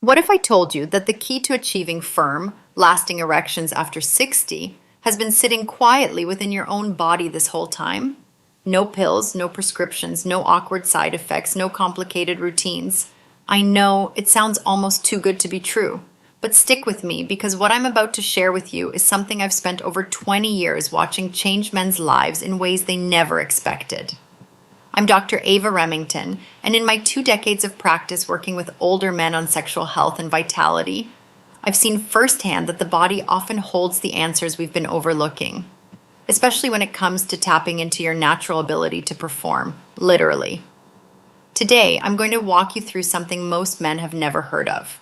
What if I told you that the key to achieving firm, lasting erections after 60 has been sitting quietly within your own body this whole time? No pills, no prescriptions, no awkward side effects, no complicated routines. I know it sounds almost too good to be true, but stick with me because what I'm about to share with you is something I've spent over 20 years watching change men's lives in ways they never expected. I'm Dr. Ava Remington, and in my 2 decades of practice working with older men on sexual health and vitality, I've seen firsthand that the body often holds the answers we've been overlooking, especially when it comes to tapping into your natural ability to perform, literally. Today, I'm going to walk you through something most men have never heard of.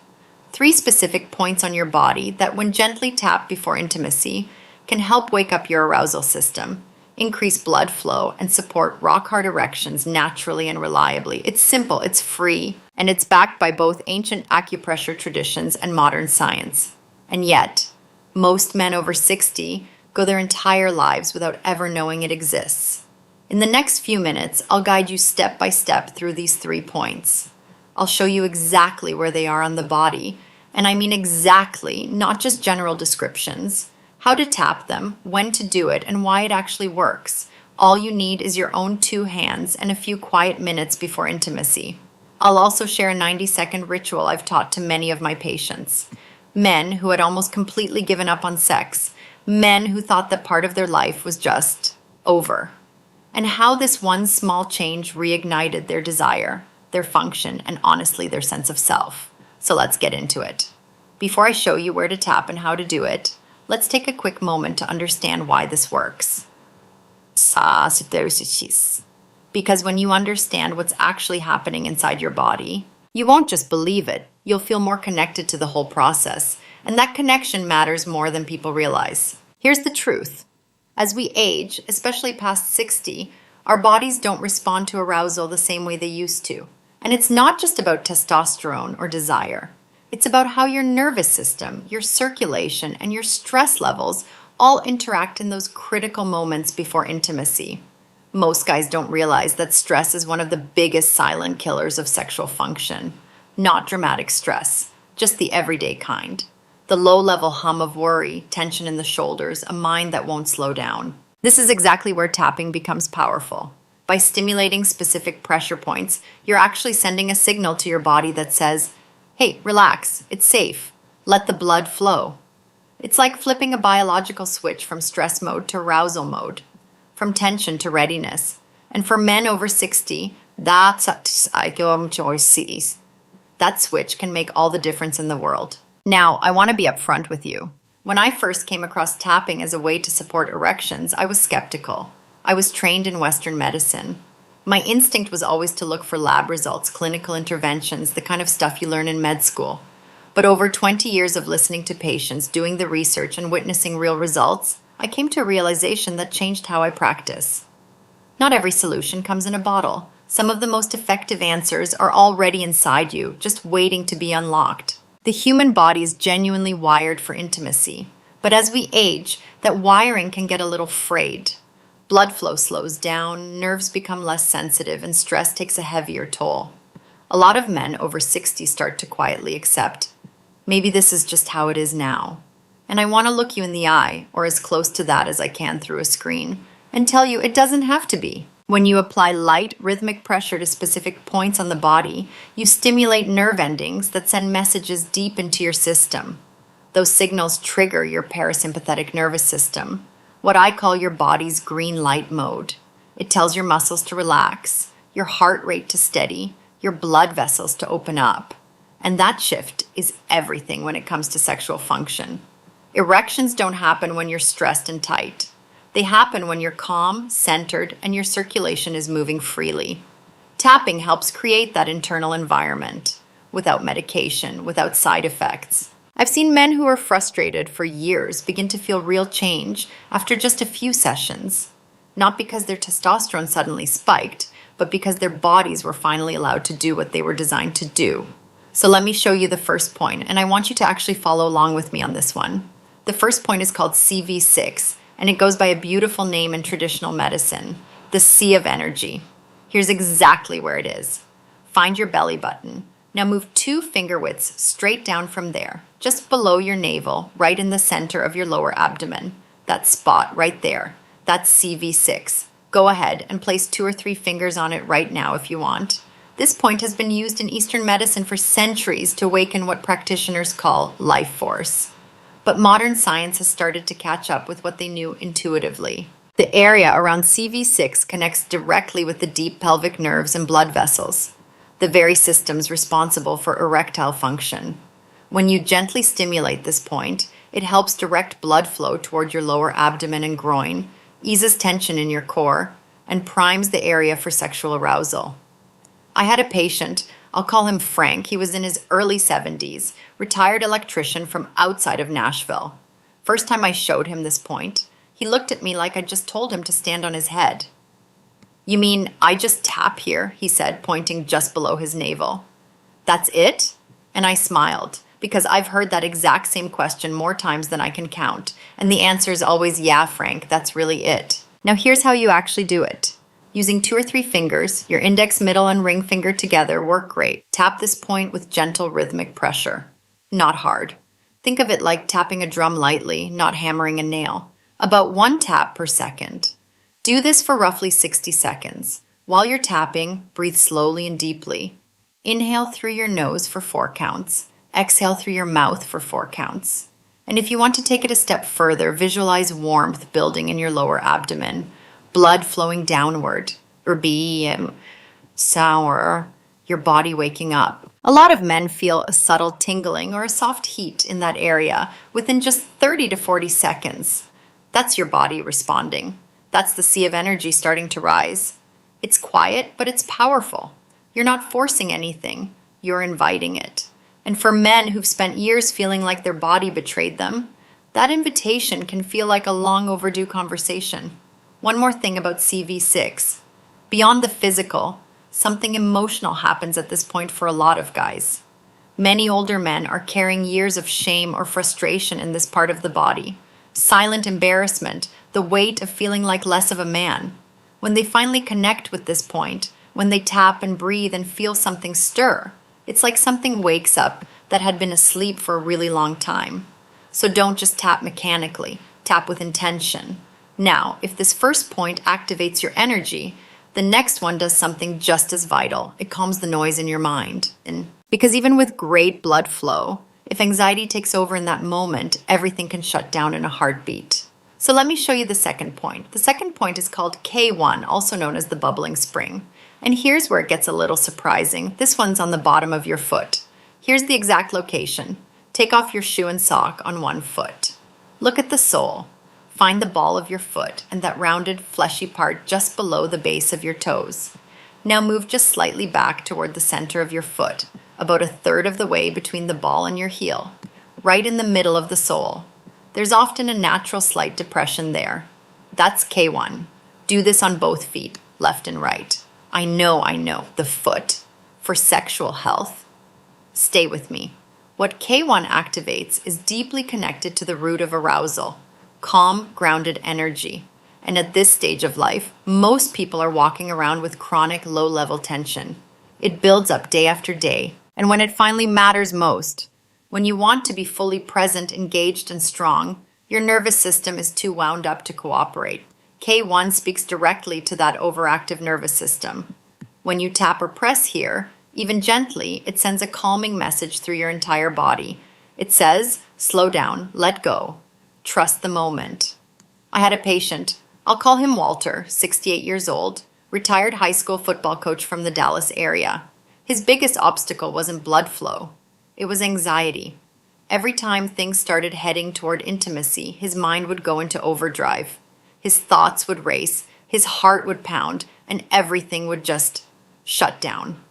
3 specific points on your body that, when gently tapped before intimacy, can help wake up your arousal system, increase blood flow, and support rock-hard erections naturally and reliably. It's simple, it's free, and it's backed by both ancient acupressure traditions and modern science. And yet, most men over 60 go their entire lives without ever knowing it exists. In the next few minutes, I'll guide you step by step through these 3 points. I'll show you exactly where they are on the body, and I mean exactly, not just general descriptions, how to tap them, when to do it, and why it actually works. All you need is your own 2 hands and a few quiet minutes before intimacy. I'll also share a 90-second ritual I've taught to many of my patients. Men who had almost completely given up on sex. Men who thought that part of their life was just over. And how this one small change reignited their desire, their function, and honestly, their sense of self. So let's get into it. Before I show you where to tap and how to do it, let's take a quick moment to understand why this works. Because when you understand what's actually happening inside your body, you won't just believe it, you'll feel more connected to the whole process. And that connection matters more than people realize. Here's the truth. As we age, especially past 60, our bodies don't respond to arousal the same way they used to. And it's not just about testosterone or desire. It's about how your nervous system, your circulation, and your stress levels all interact in those critical moments before intimacy. Most guys don't realize that stress is one of the biggest silent killers of sexual function. Not dramatic stress, just the everyday kind. The low-level hum of worry, tension in the shoulders, a mind that won't slow down. This is exactly where tapping becomes powerful. By stimulating specific pressure points, you're actually sending a signal to your body that says, hey, relax, it's safe. Let the blood flow. It's like flipping a biological switch from stress mode to arousal mode, from tension to readiness. And for men over 60, that switch can make all the difference in the world. Now, I want to be upfront with you. When I first came across tapping as a way to support erections, I was skeptical. I was trained in Western medicine. My instinct was always to look for lab results, clinical interventions, the kind of stuff you learn in med school. But over 20 years of listening to patients, doing the research, and witnessing real results, I came to a realization that changed how I practice. Not every solution comes in a bottle. Some of the most effective answers are already inside you, just waiting to be unlocked. The human body is genuinely wired for intimacy. But as we age, that wiring can get a little frayed. Blood flow slows down, nerves become less sensitive, and stress takes a heavier toll. A lot of men over 60 start to quietly accept, maybe this is just how it is now. And I want to look you in the eye, or as close to that as I can through a screen, and tell you it doesn't have to be. When you apply light, rhythmic pressure to specific points on the body, you stimulate nerve endings that send messages deep into your system. Those signals trigger your parasympathetic nervous system, what I call your body's green light mode. It tells your muscles to relax, your heart rate to steady, your blood vessels to open up. And that shift is everything when it comes to sexual function. Erections don't happen when you're stressed and tight. They happen when you're calm, centered, and your circulation is moving freely. Tapping helps create that internal environment, without medication, without side effects. I've seen men who are frustrated for years begin to feel real change after just a few sessions. Not because their testosterone suddenly spiked, but because their bodies were finally allowed to do what they were designed to do. So let me show you the first point, and I want you to actually follow along with me on this one. The first point is called CV6, and it goes by a beautiful name in traditional medicine, the C of energy. Here's exactly where it is. Find your belly button. Now move 2 finger widths straight down from there, just below your navel, right in the center of your lower abdomen. That spot right there. That's CV6. Go ahead and place 2 or 3 fingers on it right now if you want. This point has been used in Eastern medicine for centuries to awaken what practitioners call life force. But modern science has started to catch up with what they knew intuitively. The area around CV6 connects directly with the deep pelvic nerves and blood vessels, the very systems responsible for erectile function. When you gently stimulate this point, it helps direct blood flow toward your lower abdomen and groin, eases tension in your core, and primes the area for sexual arousal. I had a patient, I'll call him Frank. He was in his early 70s, retired electrician from outside of Nashville. First time I showed him this point, he looked at me like I just told him to stand on his head. "You mean I just tap here?" he said, pointing just below his navel. "That's it?" And I smiled, because I've heard that exact same question more times than I can count. And the answer is always, "Yeah, Frank, that's really it." Now here's how you actually do it. Using 2 or 3 fingers, your index, middle, and ring finger together work great. Tap this point with gentle rhythmic pressure. Not hard. Think of it like tapping a drum lightly, not hammering a nail. About 1 tap per second. Do this for roughly 60 seconds. While you're tapping, breathe slowly and deeply. Inhale through your nose for 4 counts. Exhale through your mouth for 4 counts. And if you want to take it a step further, visualize warmth building in your lower abdomen, blood flowing downward, or sour, your body waking up. A lot of men feel a subtle tingling or a soft heat in that area within just 30 to 40 seconds. That's your body responding. That's the sea of energy starting to rise. It's quiet, but it's powerful. You're not forcing anything. You're inviting it. And for men who've spent years feeling like their body betrayed them, that invitation can feel like a long overdue conversation. One more thing about CV6. Beyond the physical, something emotional happens at this point for a lot of guys. Many older men are carrying years of shame or frustration in this part of the body. Silent embarrassment, the weight of feeling like less of a man. When they finally connect with this point, when they tap and breathe and feel something stir, it's like something wakes up that had been asleep for a really long time. So don't just tap mechanically, tap with intention. Now, if this first point activates your energy, the next one does something just as vital. It calms the noise in your mind. Because even with great blood flow, if anxiety takes over in that moment, everything can shut down in a heartbeat. So let me show you the second point. The second point is called K1, also known as the bubbling spring. And here's where it gets a little surprising. This one's on the bottom of your foot. Here's the exact location. Take off your shoe and sock on one foot. Look at the sole. Find the ball of your foot and that rounded, fleshy part just below the base of your toes. Now move just slightly back toward the center of your foot, about 1/3 of the way between the ball and your heel, right in the middle of the sole. There's often a natural slight depression there. That's K1. Do this on both feet, left and right. I know, the foot. For sexual health. Stay with me. What K1 activates is deeply connected to the root of arousal, calm, grounded energy. And at this stage of life, most people are walking around with chronic low-level tension. It builds up day after day. And when it finally matters most, when you want to be fully present, engaged, and strong, your nervous system is too wound up to cooperate. K1 speaks directly to that overactive nervous system. When you tap or press here, even gently, it sends a calming message through your entire body. It says, slow down, let go, trust the moment. I had a patient, I'll call him Walter, 68 years old, retired high school football coach from the Dallas area. His biggest obstacle wasn't blood flow. It was anxiety. Every time things started heading toward intimacy, his mind would go into overdrive. His thoughts would race, his heart would pound, and everything would just shut down.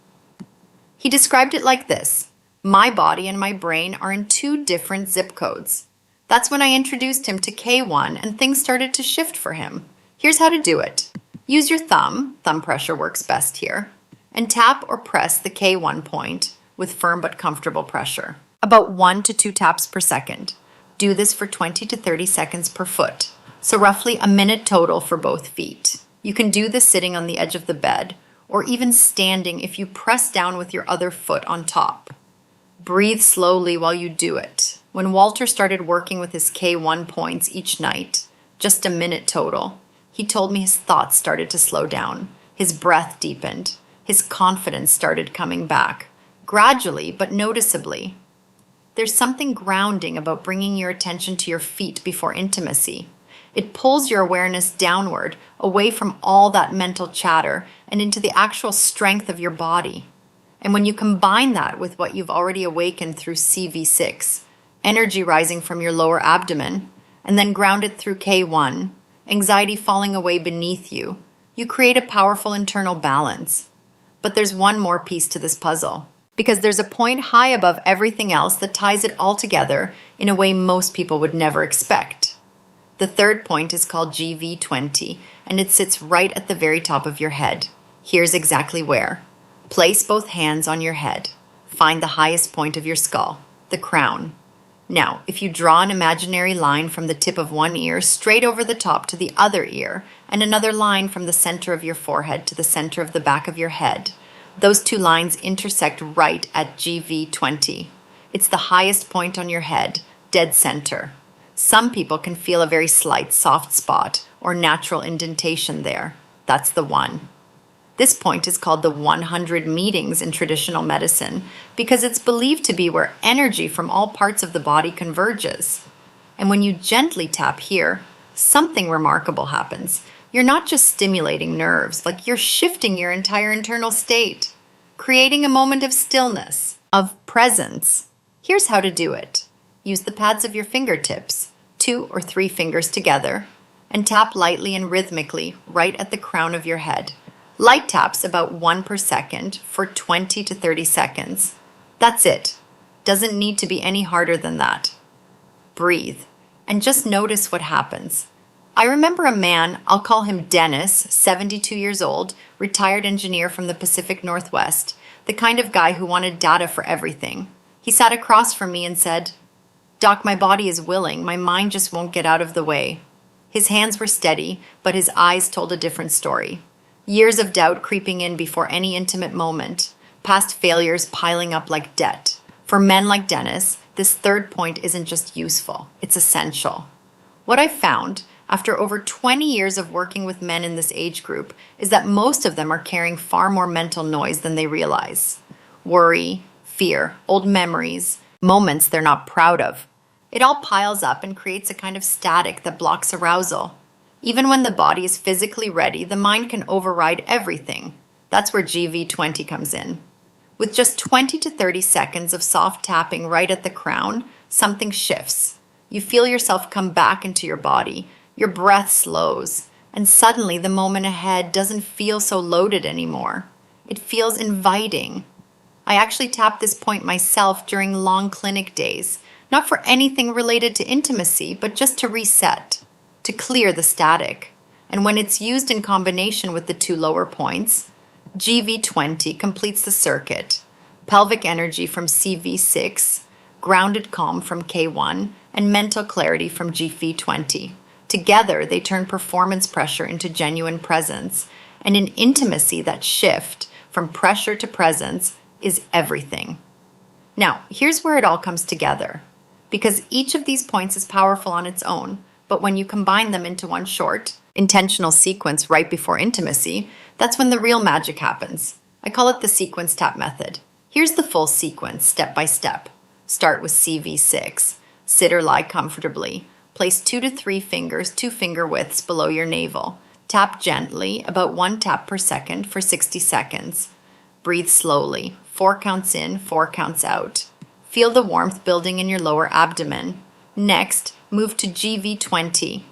He described it like this: my body and my brain are in 2 different zip codes. That's when I introduced him to K1 and things started to shift for him. Here's how to do it. Use your thumb pressure works best here, and tap or press the K1 point with firm but comfortable pressure. About 1 to 2 taps per second. Do this for 20 to 30 seconds per foot, so roughly a minute total for both feet. You can do this sitting on the edge of the bed or even standing if you press down with your other foot on top. Breathe slowly while you do it. When Walter started working with his K1 points each night, just a minute total, he told me his thoughts started to slow down, his breath deepened, his confidence started coming back, gradually but noticeably. There's something grounding about bringing your attention to your feet before intimacy. It pulls your awareness downward, away from all that mental chatter, and into the actual strength of your body. And when you combine that with what you've already awakened through CV6, energy rising from your lower abdomen, and then grounded through K1, anxiety falling away beneath you, you create a powerful internal balance. But there's one more piece to this puzzle, because there's a point high above everything else that ties it all together in a way most people would never expect. The third point is called GV20, and it sits right at the very top of your head. Here's exactly where. Place both hands on your head. Find the highest point of your skull, the crown. Now, if you draw an imaginary line from the tip of one ear straight over the top to the other ear, and another line from the center of your forehead to the center of the back of your head, those two lines intersect right at GV20. It's the highest point on your head, dead center. Some people can feel a very slight soft spot or natural indentation there. That's the one. This point is called the 100 meetings in traditional medicine because it's believed to be where energy from all parts of the body converges. And when you gently tap here, something remarkable happens. You're not just stimulating nerves, like you're shifting your entire internal state, creating a moment of stillness, of presence. Here's how to do it. Use the pads of your fingertips, 2 or 3 fingers together, and tap lightly and rhythmically right at the crown of your head. Light taps about 1 per second for 20 to 30 seconds. That's it. Doesn't need to be any harder than that. Breathe, and just notice what happens. I remember a man, I'll call him Dennis, 72 years old, retired engineer from the Pacific Northwest, the kind of guy who wanted data for everything. He sat across from me and said, "Doc, my body is willing, my mind just won't get out of the way." His hands were steady, but his eyes told a different story. Years of doubt creeping in before any intimate moment, past failures piling up like debt. For men like Dennis, this third point isn't just useful, it's essential. What I found, after over 20 years of working with men in this age group, is that most of them are carrying far more mental noise than they realize. Worry, fear, old memories, moments they're not proud of. It all piles up and creates a kind of static that blocks arousal. Even when the body is physically ready, the mind can override everything. That's where GV20 comes in. With just 20 to 30 seconds of soft tapping right at the crown, something shifts. You feel yourself come back into your body. Your breath slows, and suddenly the moment ahead doesn't feel so loaded anymore. It feels inviting. I actually tapped this point myself during long clinic days, not for anything related to intimacy, but just to reset, to clear the static. And when it's used in combination with the 2 lower points, GV20 completes the circuit. Pelvic energy from CV6, grounded calm from K1, and mental clarity from GV20. Together, they turn performance pressure into genuine presence, and in intimacy, that shift from pressure to presence is everything. Now, here's where it all comes together. Because each of these points is powerful on its own, but when you combine them into one short, intentional sequence right before intimacy, that's when the real magic happens. I call it the sequence tap method. Here's the full sequence, step by step. Start with CV6. Sit or lie comfortably. Place 2 to 3 fingers, 2 finger widths below your navel. Tap gently, about 1 tap per second for 60 seconds. Breathe slowly, 4 counts in, 4 counts out. Feel the warmth building in your lower abdomen. Next, move to GV20.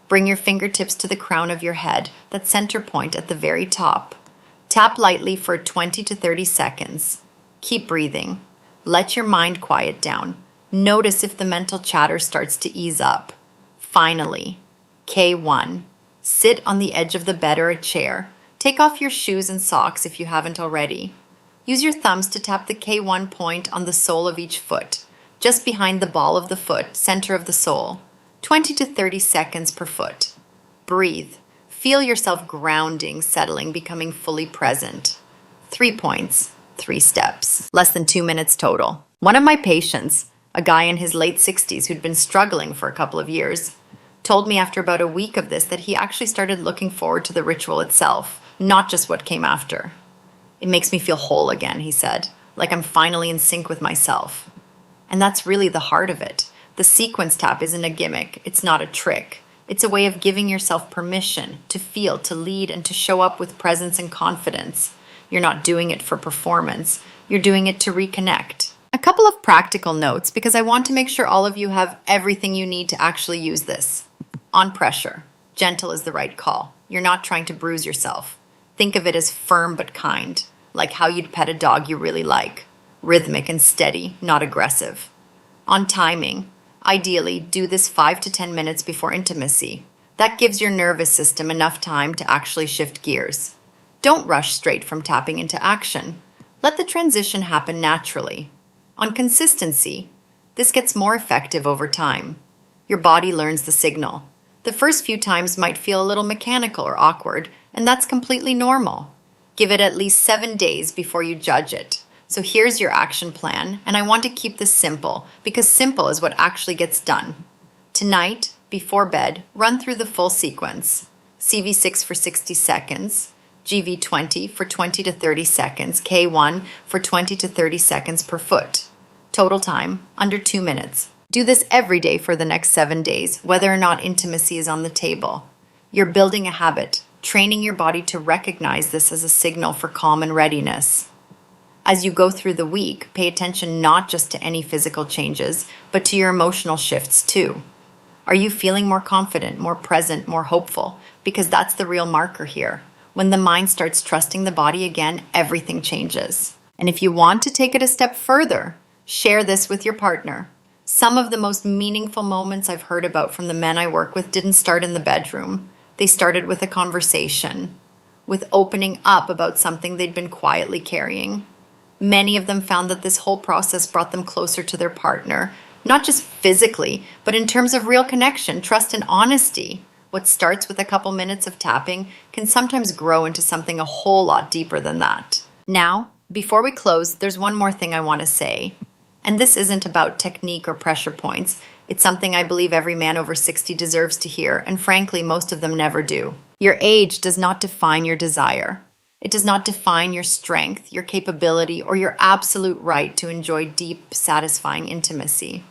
Bring your fingertips to the crown of your head, that center point at the very top. Tap lightly for 20 to 30 seconds. Keep breathing. Let your mind quiet down. Notice if the mental chatter starts to ease up. Finally, K1. Sit on the edge of the bed or a chair. Take off your shoes and socks if you haven't already. Use your thumbs to tap the K1 point on the sole of each foot, just behind the ball of the foot, center of the sole. 20 to 30 seconds per foot. Breathe. Feel yourself grounding, settling, becoming fully present. 3 points, 3 steps, less than 2 minutes total. One of my patients, a guy in his late 60s who'd been struggling for a couple of years, told me after about a week of this that he actually started looking forward to the ritual itself, not just what came after. It makes me feel whole again, he said, like I'm finally in sync with myself. And that's really the heart of it. The sequence tap isn't a gimmick, it's not a trick. It's a way of giving yourself permission to feel, to lead, and to show up with presence and confidence. You're not doing it for performance, you're doing it to reconnect. A couple of practical notes because I want to make sure all of you have everything you need to actually use this. On pressure, gentle is the right call. You're not trying to bruise yourself. Think of it as firm but kind, like how you'd pet a dog you really like. Rhythmic and steady, not aggressive. On timing, ideally do this 5 to 10 minutes before intimacy. That gives your nervous system enough time to actually shift gears. Don't rush straight from tapping into action. Let the transition happen naturally. On consistency, this gets more effective over time. Your body learns the signal. The first few times might feel a little mechanical or awkward, and that's completely normal. Give it at least 7 days before you judge it. So here's your action plan, and I want to keep this simple because simple is what actually gets done. Tonight, before bed, run through the full sequence. CV6 for 60 seconds, GV20 for 20 to 30 seconds, K1 for 20 to 30 seconds per foot. Total time, under 2 minutes. Do this every day for the next 7 days, whether or not intimacy is on the table. You're building a habit, training your body to recognize this as a signal for calm and readiness. As you go through the week, pay attention not just to any physical changes, but to your emotional shifts too. Are you feeling more confident, more present, more hopeful? Because that's the real marker here. When the mind starts trusting the body again, everything changes. And if you want to take it a step further, share this with your partner. Some of the most meaningful moments I've heard about from the men I work with didn't start in the bedroom. They started with a conversation, with opening up about something they'd been quietly carrying. Many of them found that this whole process brought them closer to their partner, not just physically, but in terms of real connection, trust, and honesty. What starts with a couple minutes of tapping can sometimes grow into something a whole lot deeper than that. Now, before we close, there's one more thing I want to say. And this isn't about technique or pressure points. It's something I believe every man over 60 deserves to hear, and frankly, most of them never do. Your age does not define your desire. It does not define your strength, your capability, or your absolute right to enjoy deep, satisfying intimacy.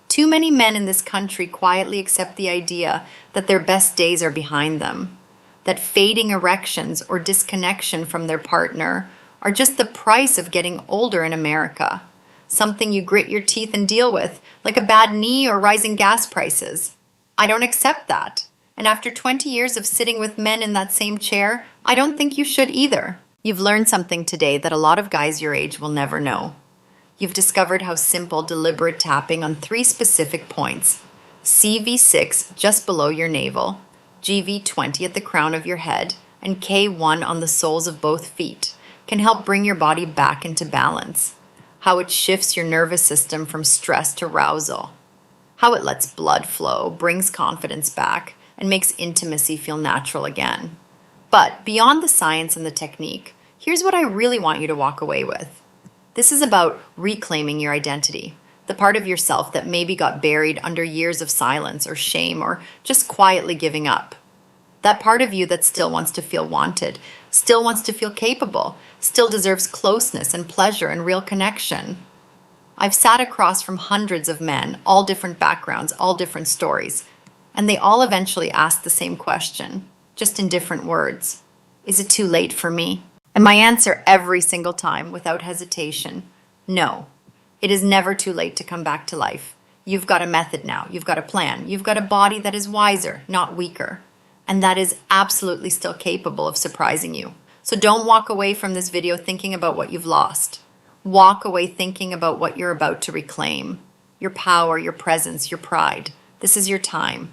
Too many men in this country quietly accept the idea that their best days are behind them, that fading erections or disconnection from their partner are just the price of getting older in America. Something you grit your teeth and deal with, like a bad knee or rising gas prices. I don't accept that. And after 20 years of sitting with men in that same chair, I don't think you should either. You've learned something today that a lot of guys your age will never know. You've discovered how simple, deliberate tapping on 3 specific points, CV6 just below your navel, GV20 at the crown of your head, and K1 on the soles of both feet, can help bring your body back into balance. How it shifts your nervous system from stress to arousal. How it lets blood flow, brings confidence back, and makes intimacy feel natural again. But beyond the science and the technique, here's what I really want you to walk away with. This is about reclaiming your identity, the part of yourself that maybe got buried under years of silence or shame or just quietly giving up. That part of you that still wants to feel wanted, still wants to feel capable, still deserves closeness and pleasure and real connection. I've sat across from hundreds of men, all different backgrounds, all different stories, and they all eventually ask the same question, just in different words. Is it too late for me? And my answer every single time, without hesitation, no. It is never too late to come back to life. You've got a method now. You've got a plan. You've got a body that is wiser, not weaker. And that is absolutely still capable of surprising you. So don't walk away from this video thinking about what you've lost. Walk away thinking about what you're about to reclaim. Your power, your presence, your pride. This is your time.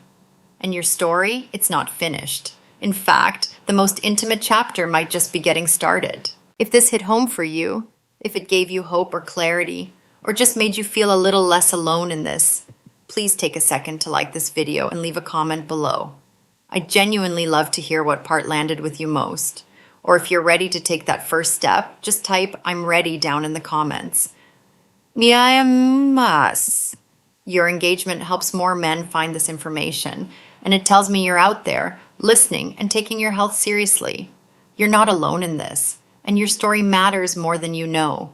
And your story, it's not finished. In fact, the most intimate chapter might just be getting started. If this hit home for you, if it gave you hope or clarity, or just made you feel a little less alone in this, please take a second to like this video and leave a comment below. I genuinely love to hear what part landed with you most. Or if you're ready to take that first step, just type "I'm ready" down in the comments. Miamas. Your engagement helps more men find this information, and it tells me you're out there, listening and taking your health seriously. You're not alone in this, and your story matters more than you know.